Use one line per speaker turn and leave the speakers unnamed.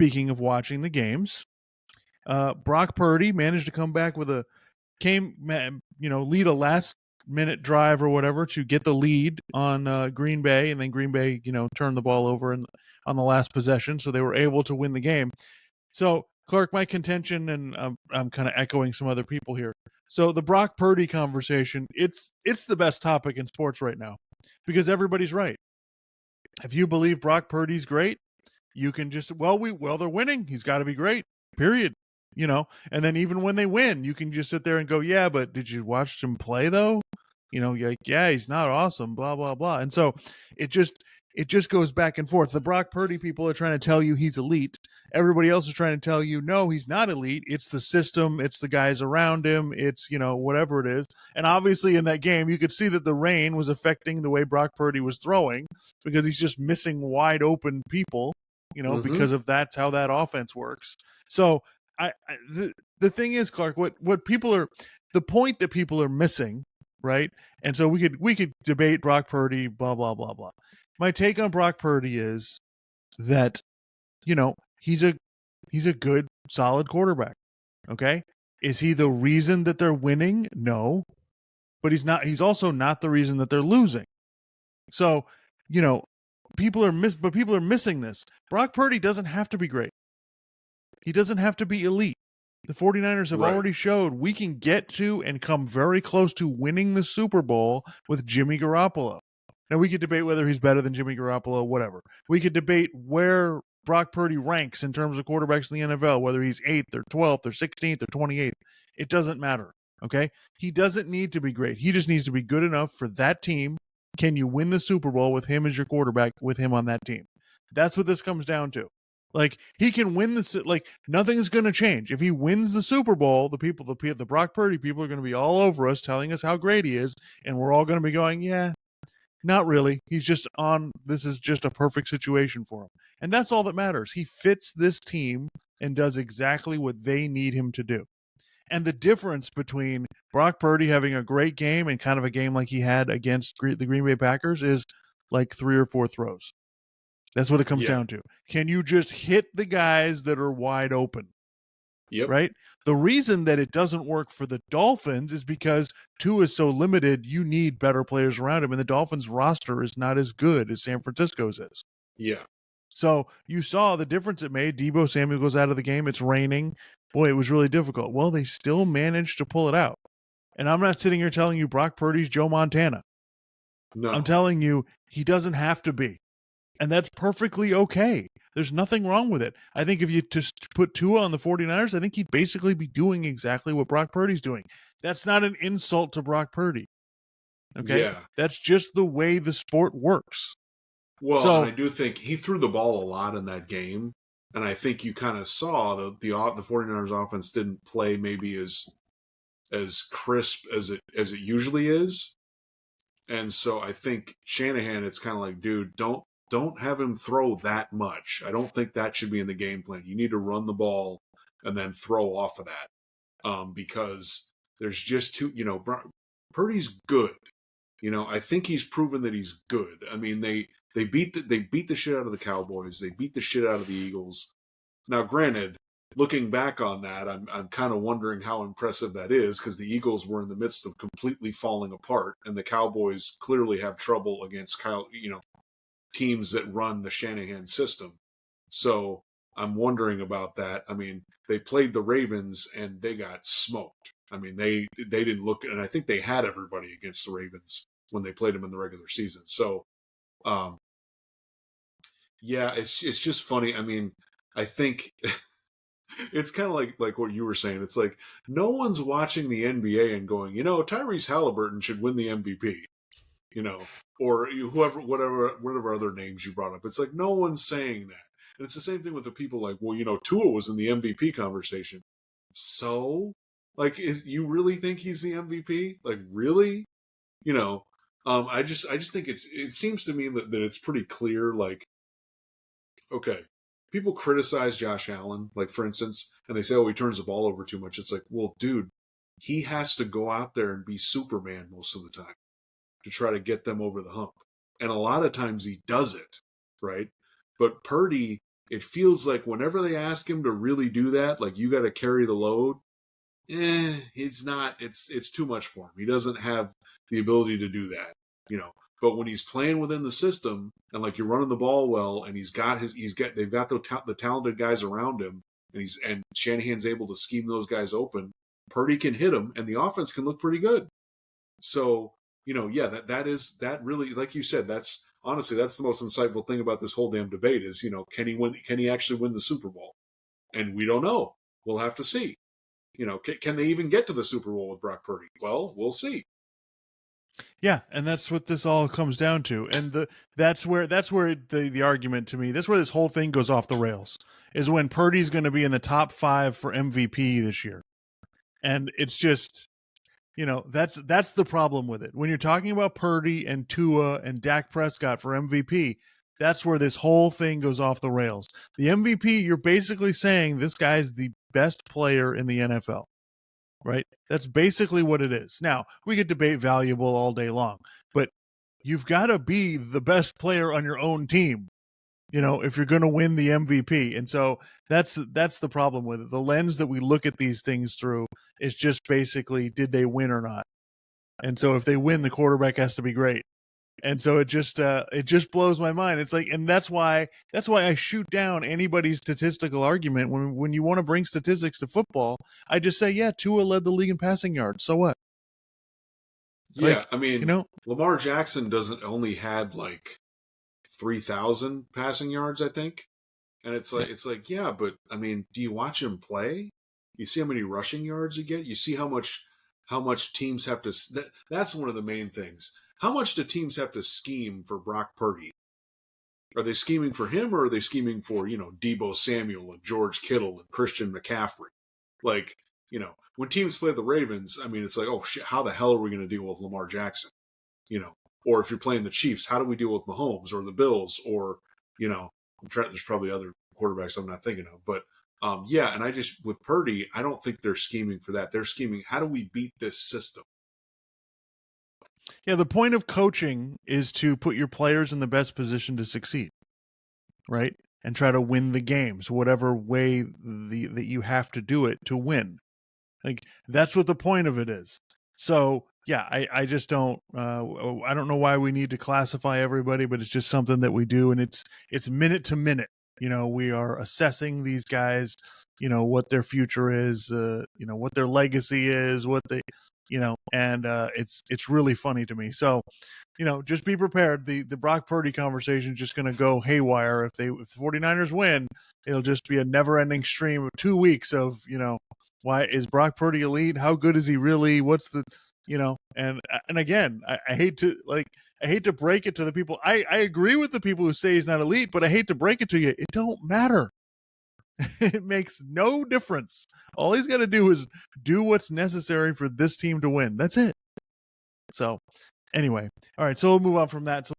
speaking of watching the games, Brock Purdy managed to come back with lead a last minute drive or whatever to get the lead on Green Bay, and then Green Bay, turned the ball over on the last possession, so they were able to win the game. So, Clark, my contention, and I'm kind of echoing some other people here. So the Brock Purdy conversation, it's the best topic in sports right now because everybody's right. If you believe Brock Purdy's great, you can just they're winning. He's got to be great. Period. And then even when they win, you can just sit there and go, yeah, but did you watch him play though? Like, yeah, he's not awesome, blah, blah, blah. And so it just goes back and forth. The Brock Purdy people are trying to tell you he's elite. Everybody else is trying to tell you, no, he's not elite. It's the system. It's the guys around him. It's, whatever it is. And obviously in that game, you could see that the rain was affecting the way Brock Purdy was throwing because he's just missing wide open people, because of that's how that offense works. So the thing is, Clark, what people are, the point that people are missing, right? And so we could debate Brock Purdy, blah, blah, blah, blah. My take on Brock Purdy is that, he's a good, solid quarterback. Okay. Is he the reason that they're winning? No, but he's also not the reason that they're losing. So, people are missing this. Brock Purdy doesn't have to be great. He doesn't have to be elite. The 49ers have already showed we can get to and come very close to winning the Super Bowl with Jimmy Garoppolo. Now, we could debate whether he's better than Jimmy Garoppolo, whatever. We could debate where Brock Purdy ranks in terms of quarterbacks in the NFL, whether he's 8th or 12th or 16th or 28th. It doesn't matter, okay? He doesn't need to be great. He just needs to be good enough for that team. Can you win the Super Bowl with him as your quarterback, with him on that team? That's what this comes down to. Like, he can win nothing's going to change. If he wins the Super Bowl, the Brock Purdy people are going to be all over us telling us how great he is, and we're all going to be going, yeah, not really. This is just a perfect situation for him. And that's all that matters. He fits this team and does exactly what they need him to do. And the difference between Brock Purdy having a great game and kind of a game like he had against the Green Bay Packers is like 3 or 4 throws. That's what it comes down to. Can you just hit the guys that are wide open?
Yep.
Right? The reason that it doesn't work for the Dolphins is because Tua is so limited, you need better players around him, and the Dolphins roster is not as good as San Francisco's is.
Yeah.
So you saw the difference it made. Deebo Samuel goes out of the game. It's raining. Boy, it was really difficult. Well, they still managed to pull it out. And I'm not sitting here telling you Brock Purdy's Joe Montana.
No.
I'm telling you he doesn't have to be. And that's perfectly okay. There's nothing wrong with it. I think if you just put Tua on the 49ers, I think he'd basically be doing exactly what Brock Purdy's doing. That's not an insult to Brock Purdy. Okay?
Yeah.
That's just the way the sport works.
Well, and I do think he threw the ball a lot in that game. And I think you kind of saw the 49ers offense didn't play maybe as crisp as it usually is. And so I think Shanahan, it's kind of like, dude, don't have him throw that much. I don't think that should be in the game plan. You need to run the ball and then throw off of that, because there's just Purdy's good. I think he's proven that he's good. I mean, they beat the shit out of the Cowboys. They beat the shit out of the Eagles. Now, granted, looking back on that, I'm kind of wondering how impressive that is, because the Eagles were in the midst of completely falling apart, and the Cowboys clearly have trouble against teams that run the Shanahan system. So I'm wondering about that. I mean, they played the Ravens and they got smoked. I mean, they didn't look, and I think they had everybody against the Ravens when they played them in the regular season. So, yeah, it's just funny. I mean, I think it's kind of like what you were saying. It's like no one's watching the NBA and going, Tyrese Halliburton should win the MVP, or whatever other names you brought up. It's like no one's saying that. And it's the same thing with the people like, well, Tua was in the MVP conversation. So, like, you really think he's the MVP? Like, really? I just think it seems to me that it's pretty clear, like, okay, people criticize Josh Allen, like, for instance, and they say, oh, he turns the ball over too much. It's like, well, dude, he has to go out there and be Superman most of the time to try to get them over the hump. And a lot of times he does it, right? But Purdy it feels like whenever they ask him to really do that, like you got to carry the load, it's not. It's too much for him. He doesn't have the ability to do that, you know. But when he's playing within the system and like you're running the ball well, and they've got the talented guys around him, and Shanahan's able to scheme those guys open. Purdy can hit them, and the offense can look pretty good. So, you know, yeah, that really, like you said, that's honestly that's the most insightful thing about this whole damn debate is, you know, can he actually win the Super Bowl? And we don't know. We'll have to see. You know, can they even get to the Super Bowl with Brock Purdy? Well, we'll see.
Yeah, and that's what this all comes down to. And that's where the argument to me, that's where this whole thing goes off the rails, is when Purdy's going to be in the top 5 for MVP this year. And it's just, you know, that's the problem with it. When you're talking about Purdy and Tua and Dak Prescott for MVP, that's where this whole thing goes off the rails. The MVP, you're basically saying this guy's the best player in the NFL. Right? That's basically what it is. Now, we could debate valuable all day long, but you've got to be the best player on your own team, you know, if you're going to win the MVP. And so that's the problem with it. The lens that we look at these things through is just basically, did they win or not? And so if they win, the quarterback has to be great. And so it just blows my mind. It's like, and that's why I shoot down anybody's statistical argument when you want to bring statistics to football. I just say, yeah, Tua led the league in passing yards. So what?
Yeah,
like,
I mean,
you know,
Lamar Jackson doesn't only had like 3,000 passing yards, I think, and it's like, yeah, but I mean, do you watch him play? You see how many rushing yards you get. You see how much teams have to. That's one of the main things. How much do teams have to scheme for Brock Purdy? Are they scheming for him, or are they scheming for, you know, Deebo Samuel and George Kittle and Christian McCaffrey? Like, you know, when teams play the Ravens, I mean, it's like, oh shit, how the hell are we going to deal with Lamar Jackson? You know, or if you're playing the Chiefs, how do we deal with Mahomes or the Bills? Or, you know, there's probably other quarterbacks I'm not thinking of, but yeah. And with Purdy, I don't think they're scheming for that. They're scheming, how do we beat this system?
Yeah, the point of coaching is to put your players in the best position to succeed, right? And try to win the games, whatever way that you have to do it to win. Like, that's what the point of it is. So yeah, I just don't I don't know why we need to classify everybody, but it's just something that we do, and it's minute to minute. You know, we are assessing these guys, you know, what their future is, you know, what their legacy is, what they, you know, and it's really funny to me. So, you know, just be prepared. The Brock Purdy conversation is just going to go haywire if the 49ers win. It'll just be a never-ending stream of 2 weeks of, you know, why is Brock Purdy elite? How good is he really? What's the, you know, and again, I hate to break it to the people. I agree with the people who say he's not elite, but I hate to break it to you. It don't matter. It makes no difference. All he's got to do is do what's necessary for this team to win. That's it. So anyway, all right. So we'll move on from that. So